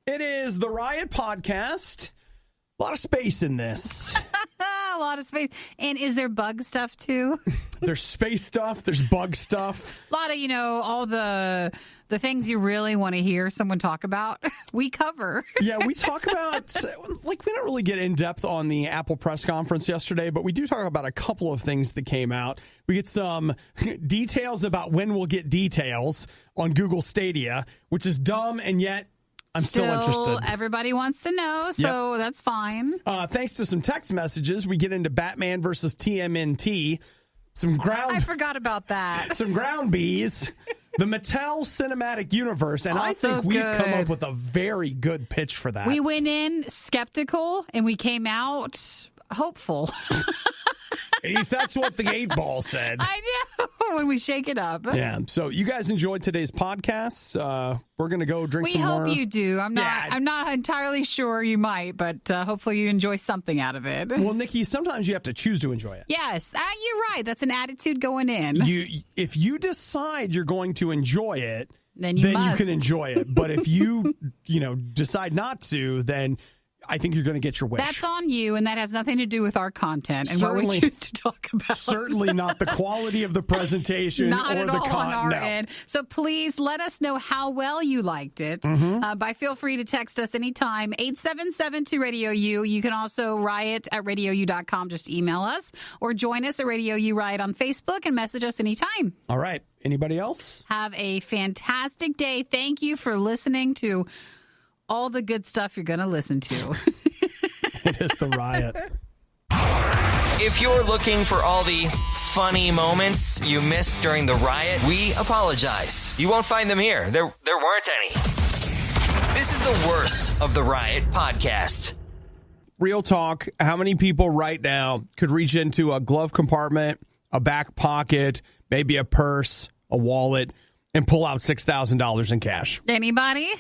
It is the Riot Podcast. A lot of space in this. A lot of space. And is there bug stuff, too? There's space stuff. There's bug stuff. A lot of, all the things you really want to hear someone talk about, we cover. Yeah, we talk about, we don't really get in depth on the Apple press conference yesterday, but we do talk about a couple of things that came out. We get some details about when we'll get details on Google Stadia, which is dumb, and yet I'm still interested. Everybody wants to know, so That's fine. Thanks to some text messages, we get into Batman versus TMNT. I forgot about that. Some ground bees. The Mattel Cinematic Universe, and I think we've come up with a very good pitch for that. We went in skeptical, and we came out hopeful. At least that's what the 8-ball said. I know, when we shake it up. Yeah, so you guys enjoyed today's podcast. We're going to go drink some more. We hope you do. I'm not entirely sure you might, but hopefully you enjoy something out of it. Well, Nikki, sometimes you have to choose to enjoy it. Yes, you're right. That's an attitude going in. If you decide you're going to enjoy it, then you can enjoy it. But if you decide not to, then I think you're going to get your wish. That's on you, and that has nothing to do with our content and what we choose to talk about. Certainly not the quality of the presentation not or at the all on our end. So please let us know how well you liked it. By feel free to text us anytime, 877-2-RADIO-U. You can also riot at RadioU.com. Just email us or join us at Radio U Riot on Facebook and message us anytime. All right. Anybody else? Have a fantastic day. Thank you for listening to all the good stuff you're going to listen to. It is the Riot. If you're looking for all the funny moments you missed during the riot, we apologize. You won't find them here. There weren't any. This is the worst of the Riot podcast. Real talk, how many people right now could reach into a glove compartment, a back pocket, maybe a purse, a wallet, and pull out $6,000 in cash? Anybody?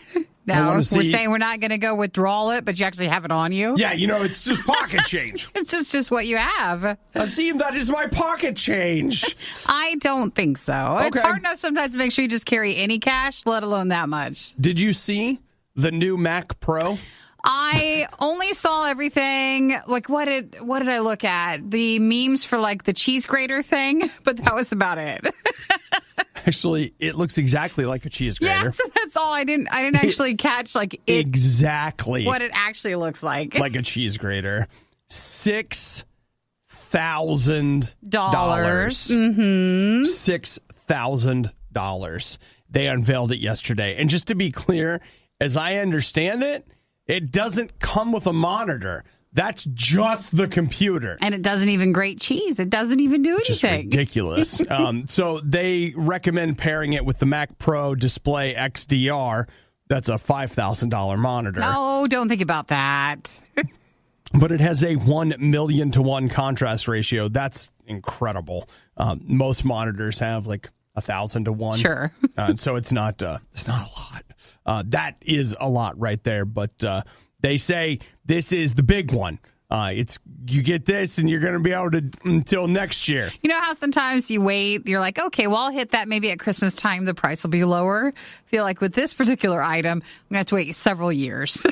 No, we're saying we're not going to go withdraw it, but you actually have it on you? Yeah, it's just pocket change. It's just what you have. Azim, that is my pocket change. I don't think so. Okay. It's hard enough sometimes to make sure you just carry any cash, let alone that much. Did you see the new Mac Pro? I only saw everything, what did I look at? The memes for the cheese grater thing, but that was about it. Actually, it looks exactly like a cheese grater. Yeah, so that's all. I didn't actually catch exactly what it actually looks like. Like a cheese grater. $6,000. Mm-hmm. $6,000. They unveiled it yesterday. And just to be clear, as I understand it, it doesn't come with a monitor. That's just the computer. And it doesn't even grate cheese. It doesn't even do anything. Just ridiculous. So they recommend pairing it with the Mac Pro Display XDR. That's a $5,000 monitor. No, don't think about that. But it has a 1,000,000 to 1 contrast ratio. That's incredible. Most monitors have 1,000 to 1. Sure. So it's not a lot. That is a lot right there. But they say this is the big one. You get this and you're going to be able to until next year. You know how sometimes you wait, you're like, okay, well, I'll hit that maybe at Christmas time, the price will be lower. I feel like with this particular item, I'm going to have to wait several years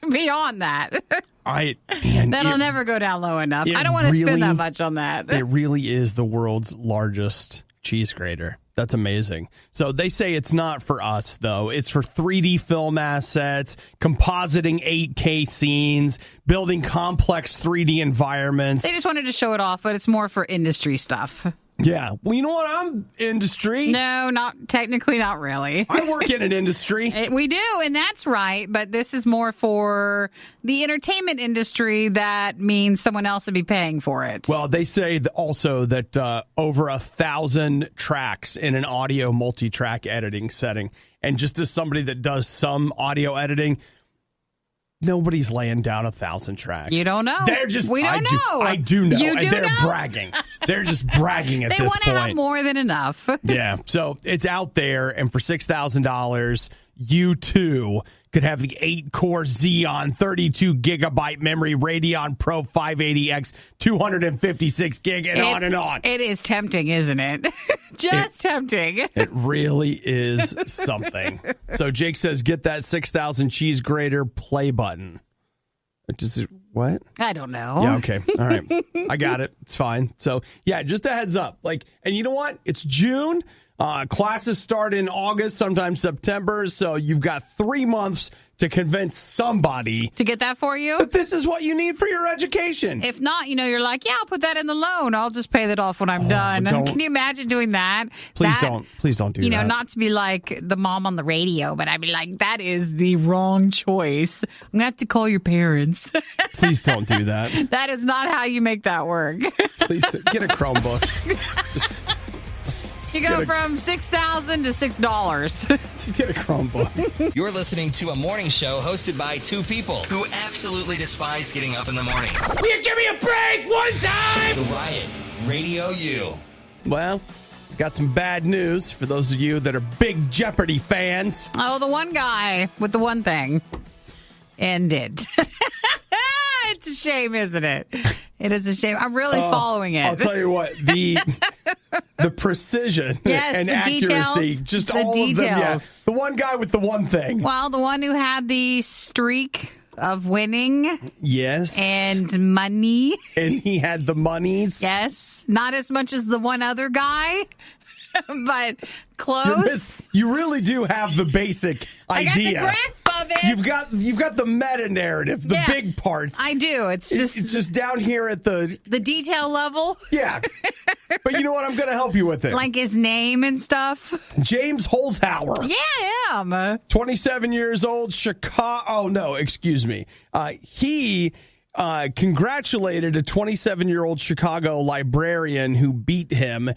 beyond that. That'll never go down low enough. I don't want to spend that much on that. It really is the world's largest cheese grater. That's amazing. So they say it's not for us, though. It's for 3D film assets, compositing 8K scenes, building complex 3D environments. They just wanted to show it off, but it's more for industry stuff. Yeah. Well, you know what? I'm industry. No, not technically, not really. I work in an industry. We do, and that's right. But this is more for the entertainment industry. That means someone else would be paying for it. Well, they say also that over 1,000 tracks in an audio multi-track editing setting. And just as somebody that does some audio editing, nobody's laying down 1,000 tracks. You don't know. We don't know. I do know. And they're bragging. They're just bragging at this point. They want to have more than enough. Yeah. So it's out there. And for $6,000, you too could have the 8-core Xeon 32GB memory Radeon Pro 580X 256 gig and on and on. It is tempting, isn't it? Just tempting. It really is something. So Jake says, get that 6,000 cheese grater play button. Just what? I don't know. Yeah, okay. All right. I got it. It's fine. So, yeah, just a heads up. And you know what? It's June. Classes start in August, sometimes September. So you've got 3 months to convince somebody to get that for you. That this is what you need for your education. If not, you're like, yeah, I'll put that in the loan. I'll just pay that off when I'm done. Can you imagine doing that? Please don't do that. Not to be like the mom on the radio, but I'd be like, that is the wrong choice. I'm going to have to call your parents. Please don't do that. That is not how you make that work. Please get a Chromebook. You go from $6,000 to $6. Just get a Chromebook. You're listening to a morning show hosted by two people who absolutely despise getting up in the morning. Will you give me a break one time? The Riot, Radio U. Well, got some bad news for those of you that are big Jeopardy fans. Oh, the one guy with the one thing ended. It's a shame, isn't it? It is a shame. I'm really following it. I'll tell you what, the precision and the accuracy, details, just the all details. of them. Yeah. The one guy with the one thing. Well, the one who had the streak of winning. Yes. And money. And he had the monies. Yes. Not as much as the one other guy, but close. You really do have the basic idea. I got the grasp of it. You've got the meta narrative, the big parts. I do. It's just down here at the detail level. Yeah. But you know what? I'm going to help you with it. Like his name and stuff. James Holzhauer. Yeah, I am. 27 years old, Chicago. Oh, no, excuse me. He congratulated a 27-year-old Chicago librarian who beat him.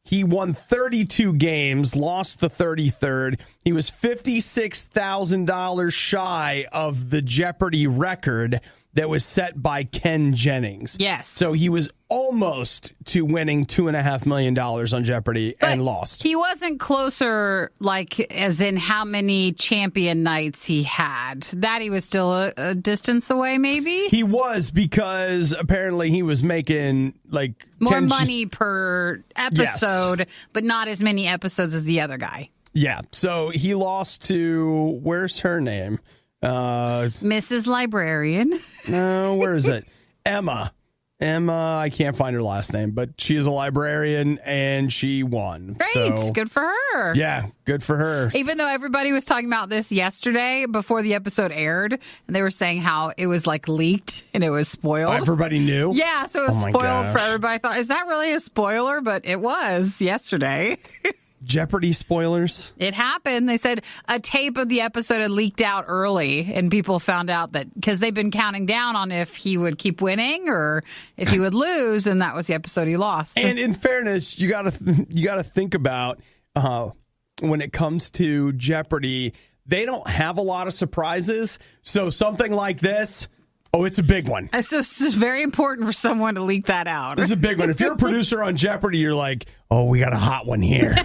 He won 32 games, lost the 33rd. He was $56,000 shy of the Jeopardy record that was set by Ken Jennings. Yes. So he was almost to winning $2.5 million on Jeopardy and lost. He wasn't closer, as in how many champion nights he had. That he was still a distance away, maybe? He was, because apparently he was making more money per episode, but not as many episodes as the other guy. Yeah. So he lost to, where's her name? Mrs. Librarian. No, where is it? Emma, I can't find her last name, but she is a librarian and she won. Great. So, good for her. Yeah, good for her. Even though everybody was talking about this yesterday before the episode aired, and they were saying how it was leaked and it was spoiled. Oh, everybody knew? Yeah, so it was spoiled for everybody. I thought, is that really a spoiler? But it was yesterday. Jeopardy spoilers? It happened. They said a tape of the episode had leaked out early, and people found out that because they've been counting down on if he would keep winning or if he would lose, and that was the episode he lost. And in fairness, you gotta think about when it comes to Jeopardy, they don't have a lot of surprises. So something like this. Oh, it's a big one. So this is very important for someone to leak that out. This is a big one. If you're a producer on Jeopardy, you're like, oh, we got a hot one here.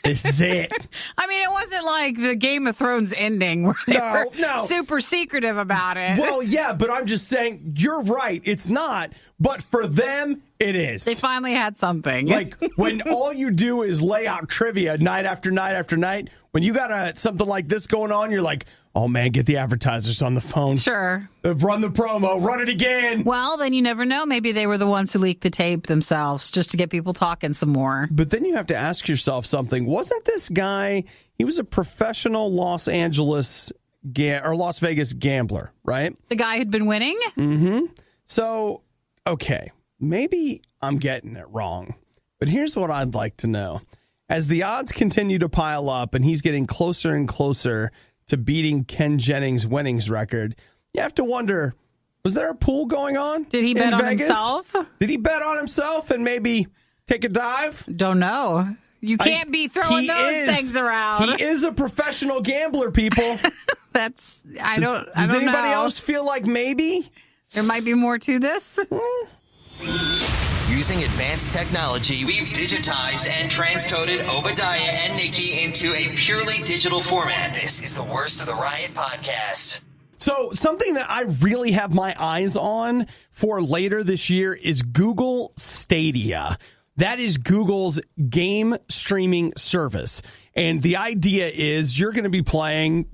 This is it. I mean, it wasn't like the Game of Thrones ending where they were super secretive about it. Well, yeah, but I'm just saying, you're right. It's not. But for them, it is. They finally had something. When all you do is lay out trivia night after night after night, when you got something like this going on, you're like, oh, man, get the advertisers on the phone. Sure. Run the promo. Run it again. Well, then you never know. Maybe they were the ones who leaked the tape themselves just to get people talking some more. But then you have to ask yourself something. Wasn't this guy, he was a professional Las Vegas gambler, right? The guy who'd been winning? Mm-hmm. So, okay, maybe I'm getting it wrong. But here's what I'd like to know. As the odds continue to pile up and he's getting closer and closer to beating Ken Jennings' winnings record, you have to wonder, was there a pool going on? Did he bet on himself? Did he bet on himself and maybe take a dive? Don't know. You can't be throwing those things around. He is a professional gambler, people. Does anybody else feel like maybe? There might be more to this. You Using advanced technology, we've digitized and transcoded Obadiah and Nikki into a purely digital format. This is the Worst of the Riot podcast. So something that I really have my eyes on for later this year is Google Stadia. That is Google's game streaming service. And the idea is you're going to be playing,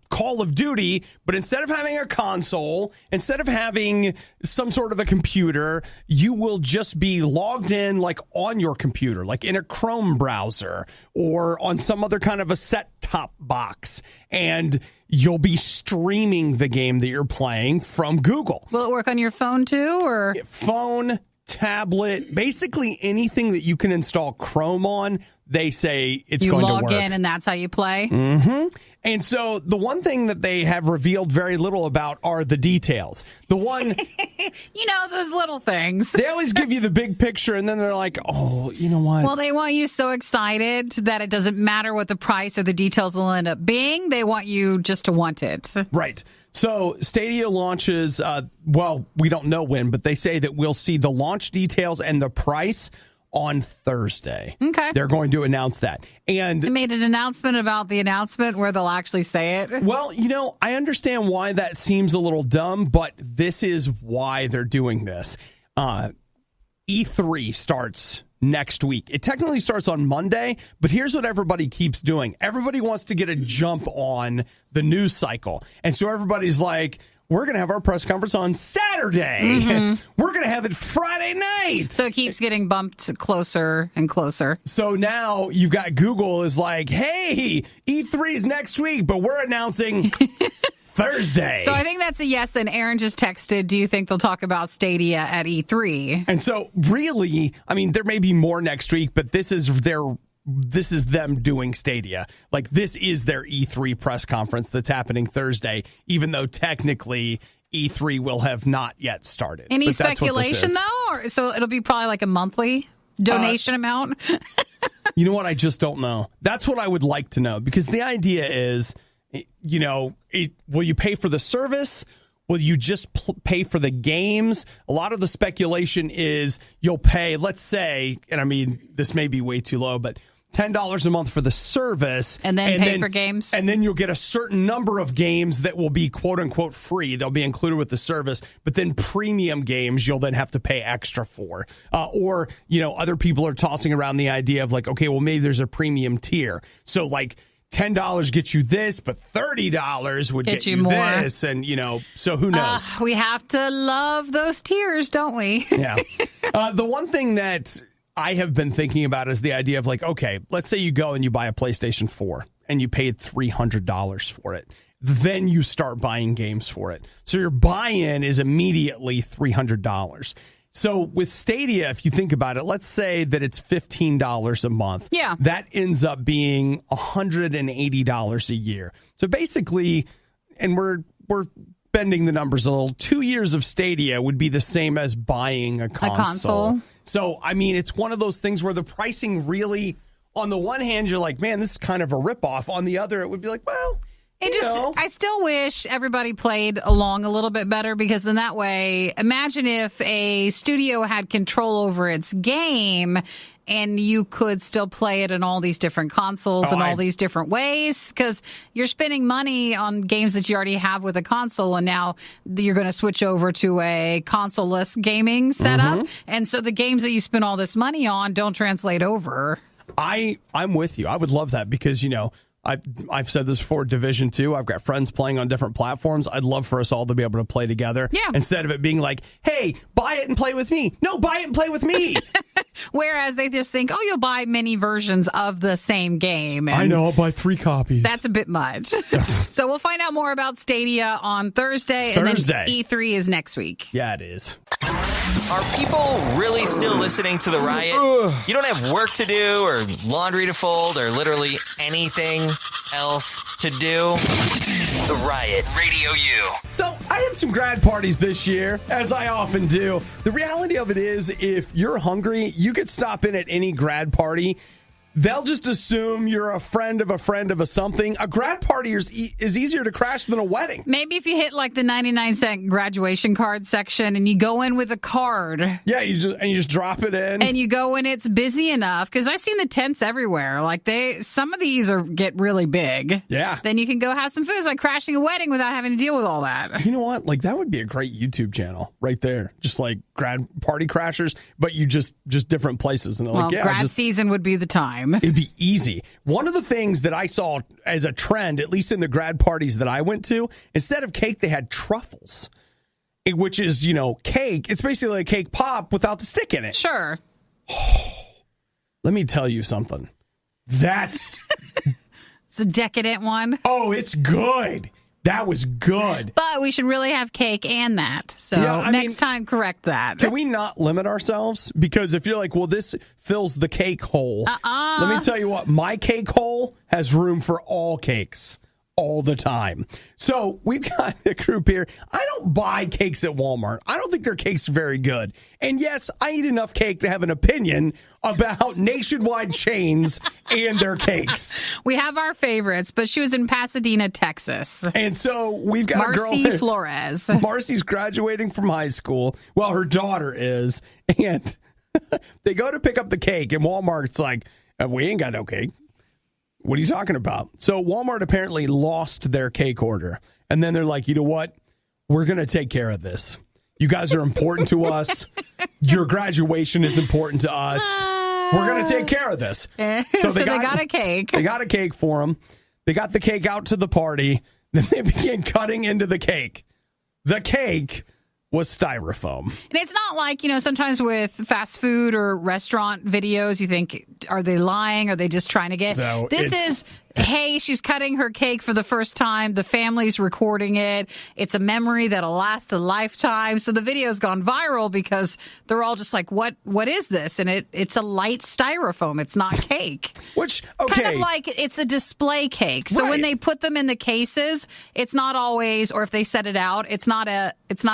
Call of Duty, but instead of having a console, instead of having some sort of a computer, you will just be logged in like on your computer, like in a Chrome browser or on some other kind of a set-top box. And you'll be streaming the game that you're playing from Google. Will it work on your phone too, or phone, tablet, basically anything that you can install Chrome on? They say it's going to work. You log in and that's how you play? Mm-hmm. And so the one thing that they have revealed very little about are the details. The one... those little things. They always give you the big picture and then they're like, oh, you know what? Well, they want you so excited that it doesn't matter what the price or the details will end up being. They want you just to want it. Right. So Stadia launches, we don't know when, but they say that we'll see the launch details and the price on Thursday. Okay. They're going to announce that. And they made an announcement about the announcement where they'll actually say it. Well, I understand why that seems a little dumb, but this is why they're doing this. E3 starts next week. It technically starts on Monday, but here's what everybody keeps doing. Everybody wants to get a jump on the news cycle. And so everybody's like, we're going to have our press conference on Saturday. Mm-hmm. We're going to have it Friday night. So it keeps getting bumped closer and closer. So now you've got Google is like, hey, E3's next week, but we're announcing Thursday. So I think that's a yes. And Aaron just texted, do you think they'll talk about Stadia at E3? And so really, there may be more next week, but this is them doing Stadia. Like, this is their E3 press conference that's happening Thursday, even though technically E3 will have not yet started. Any speculation, though? Or, so it'll be probably like a monthly donation amount? You know what? I just don't know. That's what I would like to know, because the idea is, will you pay for the service? Will you just pay for the games? A lot of the speculation is you'll pay, let's say, and this may be way too low, but $10 a month for the service. And then pay for games? And then you'll get a certain number of games that will be quote-unquote free. They'll be included with the service. But then premium games you'll then have to pay extra for. Or other people are tossing around the idea of like, okay, well, maybe there's a premium tier. So like $10 gets you this, but $30 would get you more. this. And, so who knows? We have to love those tiers, don't we? Yeah. The one thing that I have been thinking about is the idea of like, okay, let's say you go and you buy a PlayStation 4 and you paid $300 for it. Then you start buying games for it. So your buy-in is immediately $300. So with Stadia, if you think about it, let's say that it's $15 a month. Yeah. That ends up being $180 a year. So basically, and we're bending the numbers a little, 2 years of Stadia would be the same as buying a console. So, it's one of those things where the pricing really, on the one hand, you're like, man, this is kind of a ripoff. On the other, it would be like, well, I still wish everybody played along a little bit better, because then that way, imagine if a studio had control over its game and you could still play it in all these different consoles all these different ways, because you're spending money on games that you already have with a console, and now you're going to switch over to a console-less gaming setup. Mm-hmm. And so the games that you spend all this money on don't translate over. I'm with you. I would love that, because, I've said this before, Division 2, I've got friends playing on different platforms. I'd love for us all to be able to play together. Yeah. Instead of it being like, hey, buy it and play with me. No, buy it and play with me. Whereas they just think, oh, you'll buy many versions of the same game. I know, I'll buy 3 copies. That's a bit much. So we'll find out more about Stadia on Thursday. And then E3 is next week. Yeah, it is. Are people really still listening to the Riot? You don't have work to do or laundry to fold or literally anything else to do? The Riot, Radio U. So I had some grad parties this year, as I often do. The reality of it is, if you're hungry, you could stop in at any grad party they'll just assume you're a friend of a something. A grad party is easier to crash than a wedding. Maybe if you hit like the 99-cent graduation card section and you go in with a card. Yeah, you just drop it in. And you go in, it's busy enough. Because I've seen the tents everywhere. Like some of these get really big. Yeah. Then you can go have some food. It's like crashing a wedding without having to deal with all that. You know what? Like that would be a great YouTube channel right there. Just like grad party crashers, but you just different places. And Well, grad season would be the time. It'd be easy. One of the things that I saw as a trend, at least in the grad parties that I went to, instead of cake, they had truffles, which is, cake. It's basically a cake pop without the stick in it. Sure. Let me tell you something. It's a decadent one. Oh, it's good. That was good. But we should really have cake and that. So next time, correct that. Can we not limit ourselves? Because if you're like, well, this fills the cake hole. Let me tell you what, my cake hole has room for all cakes all the time. So we've got a group here. I don't buy cakes at Walmart. I don't think their cakes are very good. And yes, I eat enough cake to have an opinion about nationwide chains and their cakes. We have our favorites, but she was in Pasadena, Texas. And so we've got Marcy a girl. Flores. Marcy's graduating from high school. Well, her daughter is. And they go to pick up the cake, and Walmart's like, we ain't got no cake. What are you talking about? So Walmart apparently lost their cake order. And then they're like, you know what? We're going to take care of this. You guys are important to us. Your graduation is important to us. We're going to take care of this. So they got a cake. They got a cake for them. They got the cake out to the party. Then they began cutting into the cake. The cake was styrofoam. And it's not like, sometimes with fast food or restaurant videos, you think, are they lying? Are they just trying to get... No, this is, hey, she's cutting her cake for the first time. The family's recording it. It's a memory that'll last a lifetime. So the video's gone viral because they're all just like, what is this? And it's a light styrofoam. It's not cake. Which, okay. Kind of like it's a display cake. So when they put them in the cases, it's not always, or if they set it out, it's not a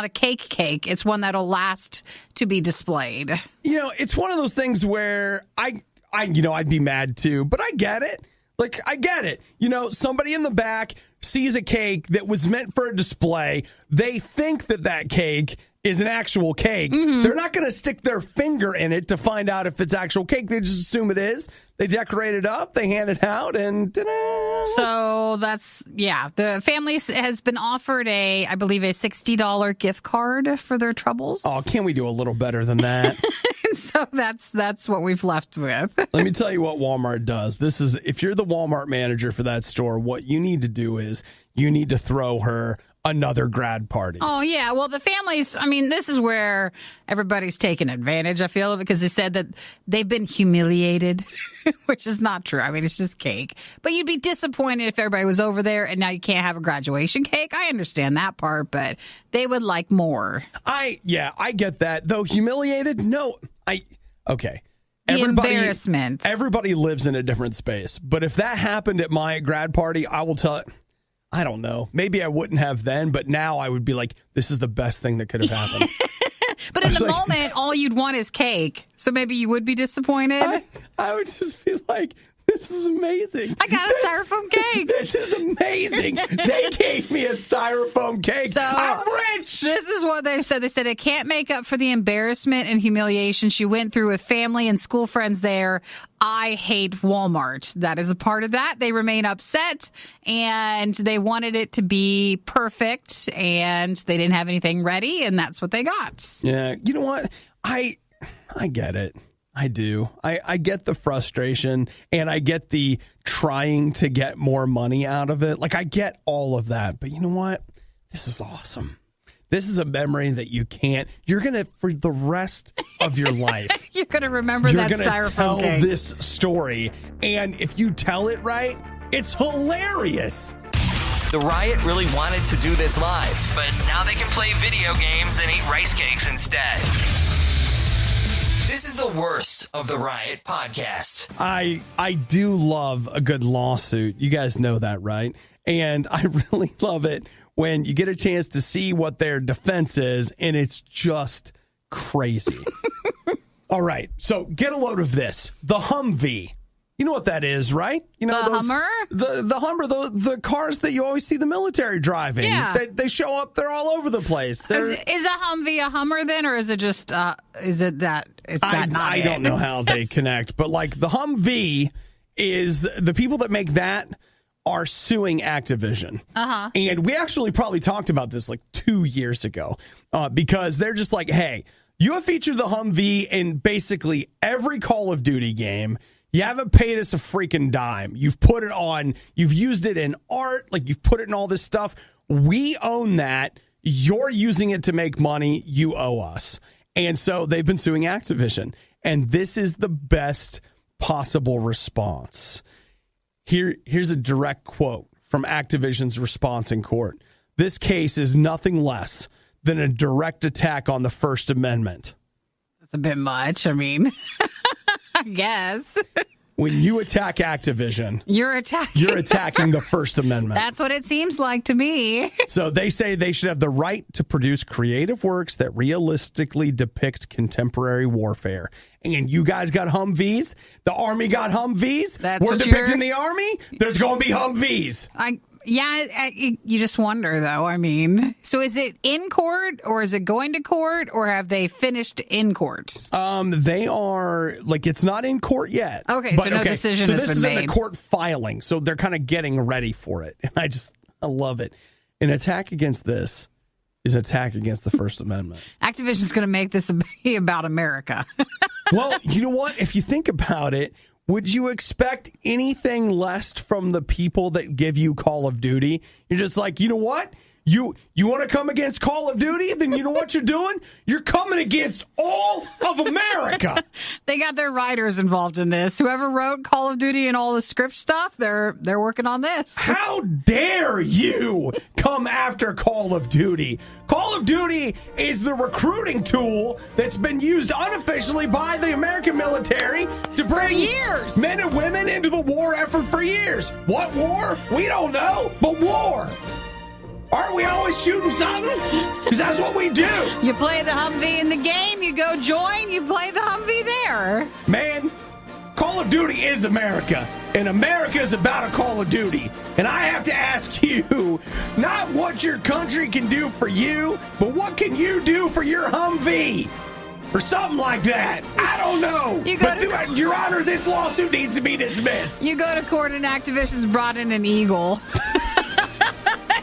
cake. It's one that'll last to be displayed. It's one of those things where I'd be mad too, but I get it. Like, I get it. Somebody in the back sees a cake that was meant for a display. They think that cake is an actual cake. Mm-hmm. They're not going to stick their finger in it to find out if it's actual cake. They just assume it is. They decorate it up. They hand it out, and ta-da! So the family has been offered I believe a $60 gift card for their troubles. Oh, can we do a little better than that? So that's what we've left with. Let me tell you what Walmart does. If you're the Walmart manager for that store, what you need to do is you need to throw her another grad party. Oh, yeah. Well, the families, this is where everybody's taking advantage, I feel, because they said that they've been humiliated, which is not true. It's just cake. But you'd be disappointed if everybody was over there and now you can't have a graduation cake. I understand that part, but they would like more. I get that. Though humiliated? No. Okay. Embarrassment. Everybody lives in a different space. But if that happened at my grad party, I will tell it. I don't know. Maybe I wouldn't have then, but now I would be like, this is the best thing that could have happened. But in the moment, all you'd want is cake. So maybe you would be disappointed. I would just be like, this is amazing. I got a styrofoam cake. This is amazing. They gave me a styrofoam cake. So, I'm rich. This is what they said. They said it can't make up for the embarrassment and humiliation she went through with family and school friends there. I hate Walmart. That is a part of that. They remain upset, and they wanted it to be perfect, and they didn't have anything ready, and that's what they got. Yeah. You know what? I get it. I do. I get the frustration, and I get the trying to get more money out of it. Like, I get all of that. But you know what? This is awesome. This is a memory that you're going to, for the rest of your life. You're going to remember that styrofoam cake. You're going to tell this story. And if you tell it right, it's hilarious. The Riot really wanted to do this live, but now they can play video games and eat rice cakes instead. This is the worst of the Riot podcast. I do love a good lawsuit. You guys know that, right? And I really love it when you get a chance to see what their defense is, and it's just crazy. All right, so get a load of this. The Humvee. You know what that is, right? You know, Hummer? The Hummer, the cars that you always see the military driving. Yeah. They show up, they're all over the place. Is a Humvee a Hummer then, or is it just, is it that? It's that not I it? don't know how they connect, but like the Humvee is the people that make that are suing Activision. Uh-huh. And we actually probably talked about this like 2 years ago because they're just like, hey, you have featured the Humvee in basically every Call of Duty game. You haven't paid us a freaking dime. You've put it on, you've used it in art, like you've put it in all this stuff. We own that. You're using it to make money. You owe us. And so they've been suing Activision. And this is the best possible response. Here's a direct quote from Activision's response in court. This case is nothing less than a direct attack on the First Amendment. That's a bit much. I mean, I guess. When you attack Activision, You're attacking the First Amendment. That's what it seems like to me. So they say they should have the right to produce creative works that realistically depict contemporary warfare. And you guys got Humvees. The Army got Humvees. We're depicting the Army. There's going to be Humvees. You just wonder, though. I mean, so is it in court or is it going to court or have they finished in court? They are, like, it's not in court yet. Okay, so no decision has been made. So this is in the court filing, so they're kind of getting ready for it. And I love it. An attack against this is an attack against the First Amendment. Activision's going to make this be about America. Well, you know what? If you think about it, would you expect anything less from the people that give you Call of Duty? You're just like, you know what? You want to come against Call of Duty? Then you know what you're doing? You're coming against all of America. They got their writers involved in this. Whoever wrote Call of Duty and all the script stuff, they're working on this. How dare you come after Call of Duty? Call of Duty is the recruiting tool that's been used unofficially by the American military to bring years. Men and women into the war effort for years. What war? We don't know, but war. Aren't we always shooting something? Because that's what we do. You play the Humvee in the game, you go join, you play the Humvee there. Man, Call of Duty is America, and America is about a Call of Duty. And I have to ask you, not what your country can do for you, but what can you do for your Humvee? Or something like that. I don't know. Your Honor, this lawsuit needs to be dismissed. You go to court and Activision's brought in an eagle.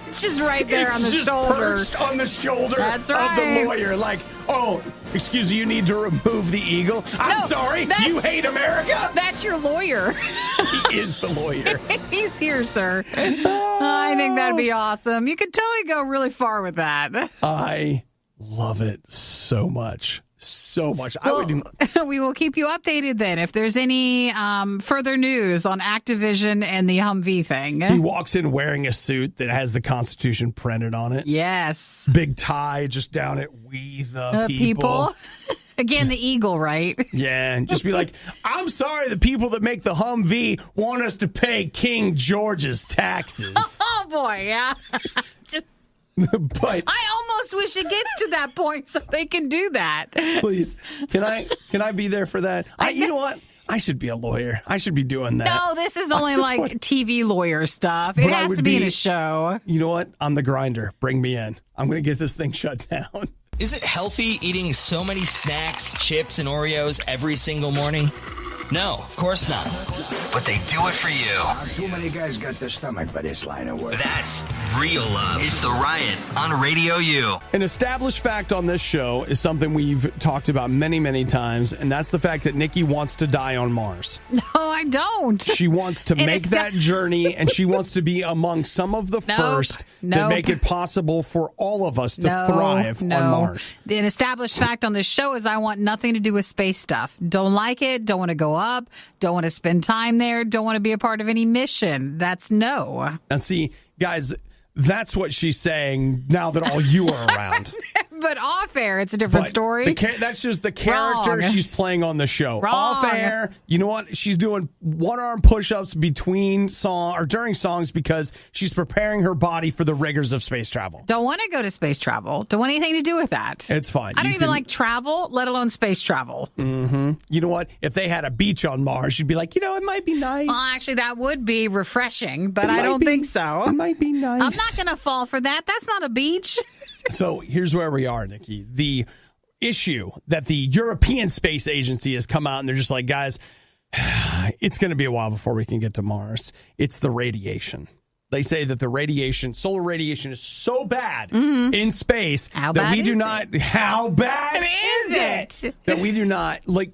It's just right there on the shoulder. Perched on the shoulder That's of right. the lawyer. Like, oh, excuse me, you need to remove the eagle. I'm sorry, you hate America? That's your lawyer. He is the lawyer. He's here, sir. I think that'd be awesome. You could totally go really far with that. I love it so much. So much. Well, we will keep you updated then if there's any further news on Activision and the Humvee thing. He walks in wearing a suit that has the Constitution printed on it. Yes. Big tie just down at We the People. Again, the eagle, right? Yeah, and just be like, I'm sorry the people that make the Humvee want us to pay King George's taxes. Oh, boy, yeah. But I almost wish it gets to that point so they can do that. Please, can I be there for that? You know what? I should be a lawyer. I should be doing that. No, this is only TV lawyer stuff. It has to be in a show. You know what? I'm the grinder. Bring me in. I'm going to get this thing shut down. Is it healthy eating so many snacks, chips, and Oreos every single morning? No, of course not. But they do it for you. Too many guys got the stomach for this line of work. That's real love. It's the Riot on Radio U. An established fact on this show is something we've talked about many, many times, and that's the fact that Nikki wants to die on Mars. No, I don't. She wants to make that journey, and she wants to be among some of the first that make it possible for all of us to thrive on Mars. An established fact on this show is I want nothing to do with space stuff. Don't like it, don't want to go up, don't want to spend time there, don't want to be a part of any mission. That's no. Now, see, guys, that's what she's saying now that all you are around. But off air, it's a different story. That's just the character Wrong. she's playing on the show. Wrong. Off air, you know what? She's doing one-arm push-ups between song or during songs because she's preparing her body for the rigors of space travel. Don't want to go to space travel. Don't want anything to do with that. It's fine. I don't even like travel, let alone space travel. Mm-hmm. You know what? If they had a beach on Mars, you'd be like, it might be nice. Well, actually, that would be refreshing, but I don't think so. It might be nice. I'm not going to fall for that. That's not a beach. So here's where we are, Nikki. The issue that the European Space Agency has come out and they're just like, guys, it's going to be a while before we can get to Mars. It's the radiation. They say that the solar radiation is so bad in space that we do not. How bad is it? That we do not, like,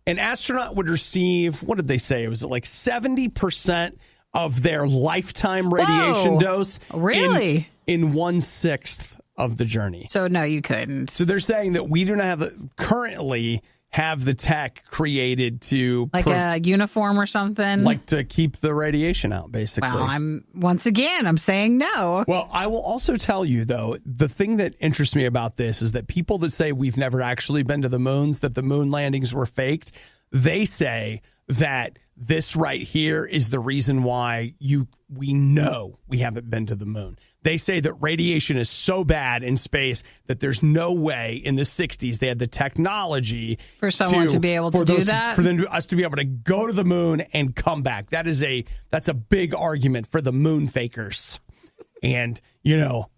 an astronaut would receive, what did they say? Was it like 70% of their lifetime radiation dose? Really? In 1/6 of the journey. So, no, you couldn't. So they're saying that we do not currently have the tech created to like a uniform or something, like to keep the radiation out, basically. Well, I'm saying no. Well, I will also tell you, though, the thing that interests me about this is that people that say we've never actually been to the moons, that the moon landings were faked, they say that this right here is the reason why we know we haven't been to the moon. They say that radiation is so bad in space that there's no way in the 60s they had the technology for someone to be able to do that. For us to be able to go to the moon and come back. That's a big argument for the moon fakers. And,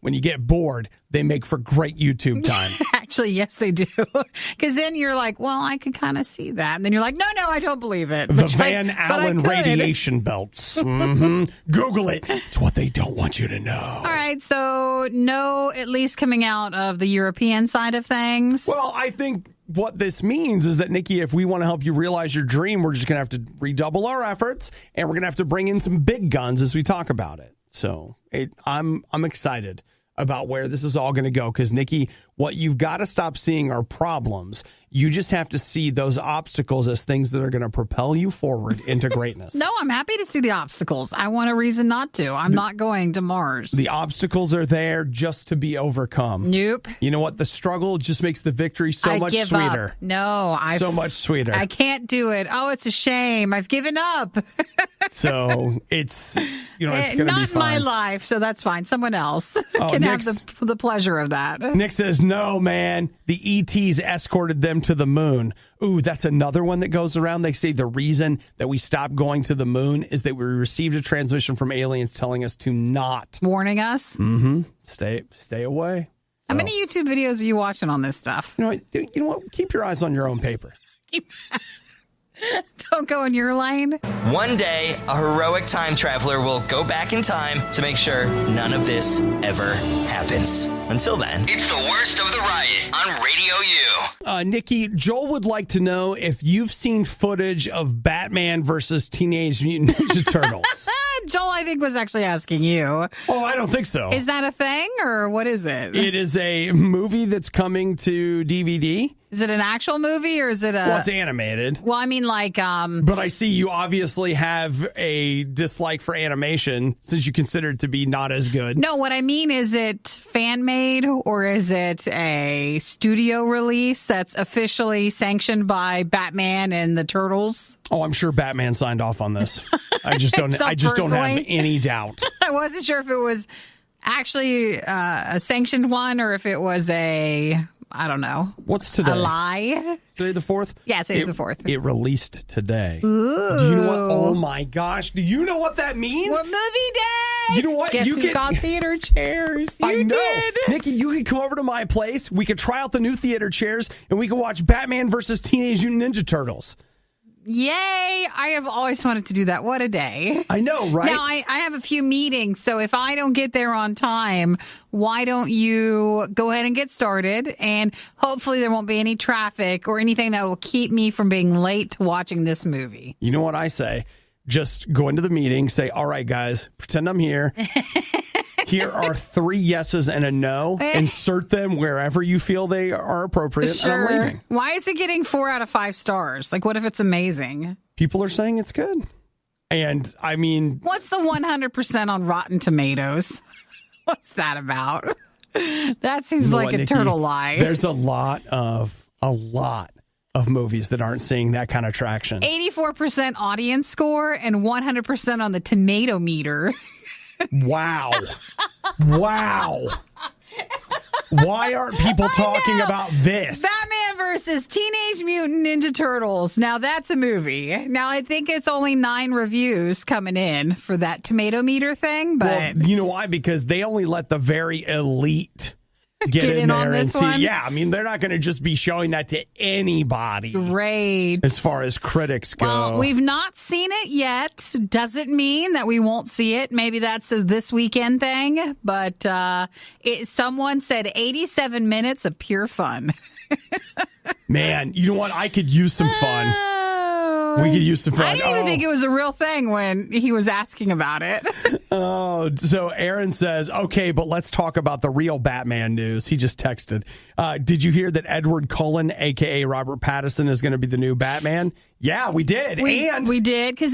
when you get bored, they make for great YouTube time. Actually, yes, they do. Because then you're like, well, I could kind of see that. And then you're like, no, I don't believe it. The Van Allen radiation belts. Mm-hmm. Google it. It's what they don't want you to know. All right. So no, at least coming out of the European side of things. Well, I think what this means is that, Nikki, if we want to help you realize your dream, we're just going to have to redouble our efforts. And we're going to have to bring in some big guns as we talk about it. So I'm excited about where this is all going to go because, Nikki, what you've got to stop seeing are problems. You just have to see those obstacles as things that are going to propel you forward into greatness. No, I'm happy to see the obstacles. I want a reason not to. I'm not going to Mars. The obstacles are there just to be overcome. Nope. You know what? The struggle just makes the victory so much give sweeter. Up. No, so much sweeter. I can't do it. Oh, it's a shame. I've given up. So it's going to be fine. Not in my life, so that's fine. Someone else can have the pleasure of that. Nick says, no, man. The ETs escorted them to the moon. Ooh, that's another one that goes around. They say the reason that we stopped going to the moon is that we received a transmission from aliens telling us to not. Warning us? Mm-hmm. Stay away. How many YouTube videos are you watching on this stuff? You know what? Keep your eyes on your own paper. Don't go in your lane. One day, a heroic time traveler will go back in time to make sure none of this ever happens. Until then, it's the worst of the riot on Radio U. Nikki, Joel would like to know if you've seen footage of Batman versus Teenage Mutant Ninja Turtles. Joel, I think, was actually asking you. Oh, I don't think so. Is that a thing, or what is it? It is a movie that's coming to DVD. Is it an actual movie, or is it a... Well, it's animated. Well, I mean, like... But I see you obviously have a dislike for animation, since you consider it to be not as good. No, what I mean, is it fan-made, or is it a studio release that's officially sanctioned by Batman and the Turtles? Oh, I'm sure Batman signed off on this. I just don't have any doubt. I wasn't sure if it was actually a sanctioned one, or if it was I don't know. What's today? A lie? Today the 4th? Yeah, today's the 4th. It released today. Ooh. Do you know what? Oh my gosh. Do you know what that means? We're movie day. You know what? Guess who got theater chairs? I know. Did. Nikki, you could come over to my place. We could try out the new theater chairs, and we could watch Batman versus Teenage Mutant Ninja Turtles. Yay! I have always wanted to do that. What a day. I know, right? Now, I have a few meetings, so if I don't get there on time, why don't you go ahead and get started? And hopefully there won't be any traffic or anything that will keep me from being late to watching this movie. You know what I say? Just go into the meeting, say, all right, guys, pretend I'm here. Here are 3 yeses and a no. Insert them wherever you feel they are appropriate, Sure. and I'm leaving. Why is it getting 4 out of 5 stars? Like, what if it's amazing? People are saying it's good. And, I mean... What's the 100% on Rotten Tomatoes? What's that about? That seems like a Nikki? turtle lie. There's a lot of movies that aren't seeing that kind of traction. 84% audience score and 100% on the tomato meter. Wow. Why aren't people talking about this? Batman versus Teenage Mutant Ninja Turtles. Now, that's a movie. Now, I think it's only 9 reviews coming in for that tomato meter thing. But Well, you know why? Because they only let the very elite get in in there on and this see. one? Yeah, I mean, they're not going to just be showing that to anybody. Great. As far as critics go. Well, we've not seen it yet. Doesn't mean that we won't see it. Maybe that's a this weekend thing. But someone said 87 minutes of pure fun. Man, you know what? I could use some fun. We could use some fun. I didn't even think it was a real thing when he was asking about it. Oh, so Aaron says, okay, but let's talk about the real Batman news. He just texted. Did you hear that Edward Cullen, a.k.a. Robert Pattinson, is going to be the new Batman? Yeah, we did. We did, because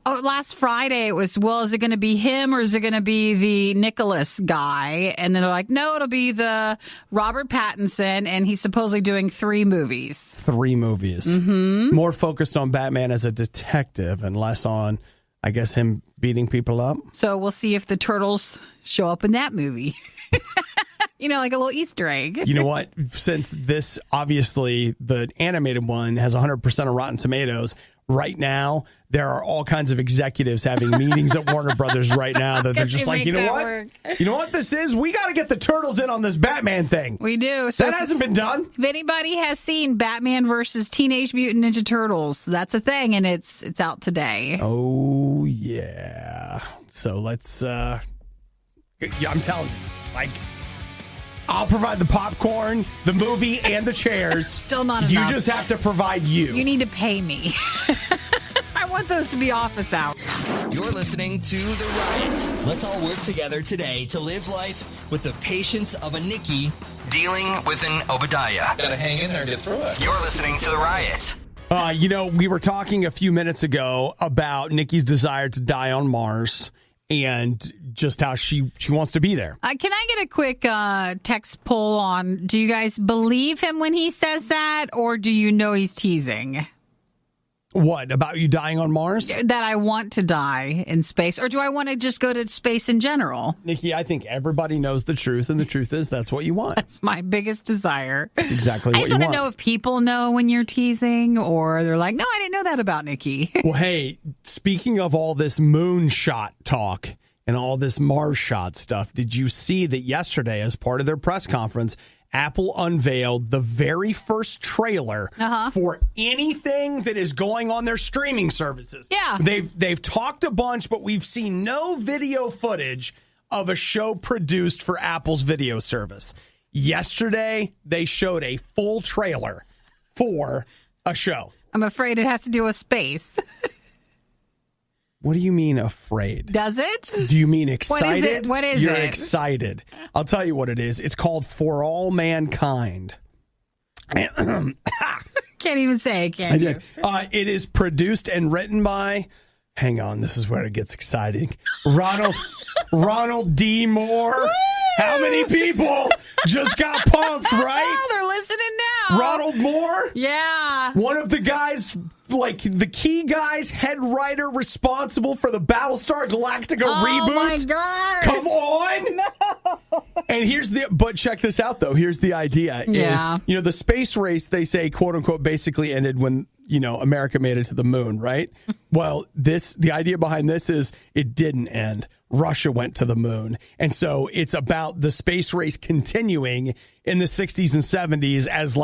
last Friday it was, well, is it going to be him or is it going to be the Nicholas guy? And then they're like, no, it'll be the Robert Pattinson, and he's supposedly doing 3 movies. 3 movies. Mm-hmm. More focused on Batman as a detective and less on, I guess, him beating people up. So we'll see if the turtles show up in that movie. Like a little Easter egg. You know what? Since this, obviously, the animated one has 100% of Rotten Tomatoes, right now, there are all kinds of executives having meetings at Warner Brothers right now that they're just like, you know what? Work. You know what this is? We got to get the turtles in on this Batman thing. We do. So that hasn't been done. If anybody has seen Batman versus Teenage Mutant Ninja Turtles, that's a thing, and it's out today. Oh, yeah. So let's, I'm telling you, I'll provide the popcorn, the movie, and the chairs. Still not enough. You just have to provide you. You need to pay me. I want those to be office hours. You're listening to The Riot. Let's all work together today to live life with the patience of a Nikki dealing with an Obadiah. Gotta hang in there and get through it. You're listening to The Riot. We were talking a few minutes ago about Nikki's desire to die on Mars and just how she wants to be there. Can I get a quick text poll on, do you guys believe him when he says that, or do you know he's teasing? What, about you dying on Mars? That I want to die in space, or do I want to just go to space in general? Nikki, I think everybody knows the truth, and the truth is that's what you want. That's my biggest desire. That's exactly what you want. I just want to know if people know when you're teasing, or they're like, no, I didn't know that about Nikki. Well, hey, speaking of all this moonshot talk and all this Mars shot stuff, did you see that yesterday, as part of their press conference, Apple unveiled the very first trailer for anything that is going on their streaming services. Yeah. They've talked a bunch, but we've seen no video footage of a show produced for Apple's video service. Yesterday, they showed a full trailer for a show. I'm afraid it has to do with space. What do you mean afraid? Does it? Do you mean excited? What is it? You're excited. I'll tell you what it is. It's called For All Mankind. Can't even say it, can you? It is produced and written by, hang on, this is where it gets exciting, Ronald D. Moore. Woo! How many people just got pumped, right? They're listening now. Ronald Moore? Yeah. One of the guys, the key guys, head writer responsible for the Battlestar Galactica reboot. Oh, my God. Come on. No. And but check this out, though. Here's the idea is, the space race, they say, quote unquote, basically ended when, America made it to the moon, right? Well, the idea behind this is it didn't end. Russia went to the moon. And so it's about the space race continuing in the 60s and 70s as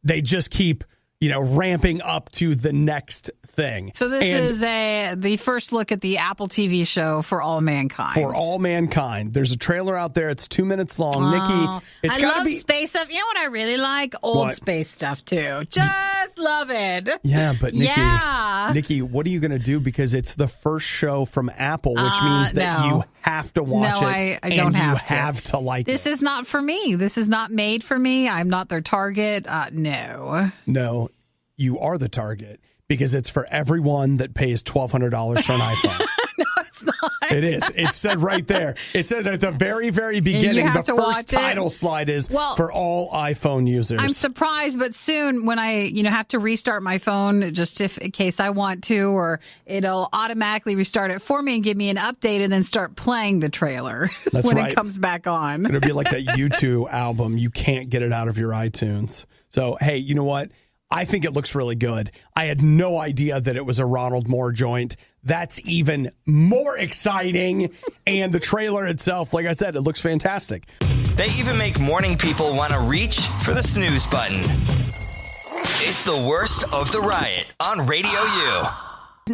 they just keep, ramping up to the next thing. So this is the first look at the Apple TV show For All Mankind. For All Mankind. There's a trailer out there. It's 2 minutes long. Nikki, it's got to be... space stuff. You know what I really like? Old space stuff, too. Just love it. Yeah, but Nikki, what are you going to do? Because it's the first show from Apple, which means that you have to watch it. I don't have to. You have to like this it. This is not for me. This is not made for me. I'm not their target. No. No, you are the target because it's for everyone that pays $1,200 for an iPhone. No, it's not. It is. It said right there. It says at the very, very beginning, the first title slide is for all iPhone users. I'm surprised, but soon when I, have to restart my phone just in case I want to, or it'll automatically restart it for me and give me an update and then start playing the trailer when it comes back on. It'll be like that U2 album. You can't get it out of your iTunes. So, hey, you know what? I think it looks really good. I had no idea that it was a Ronald Moore joint. That's even more exciting. And the trailer itself, like I said, it looks fantastic. They even make morning people want to reach for the snooze button. It's the worst of the riot on Radio U.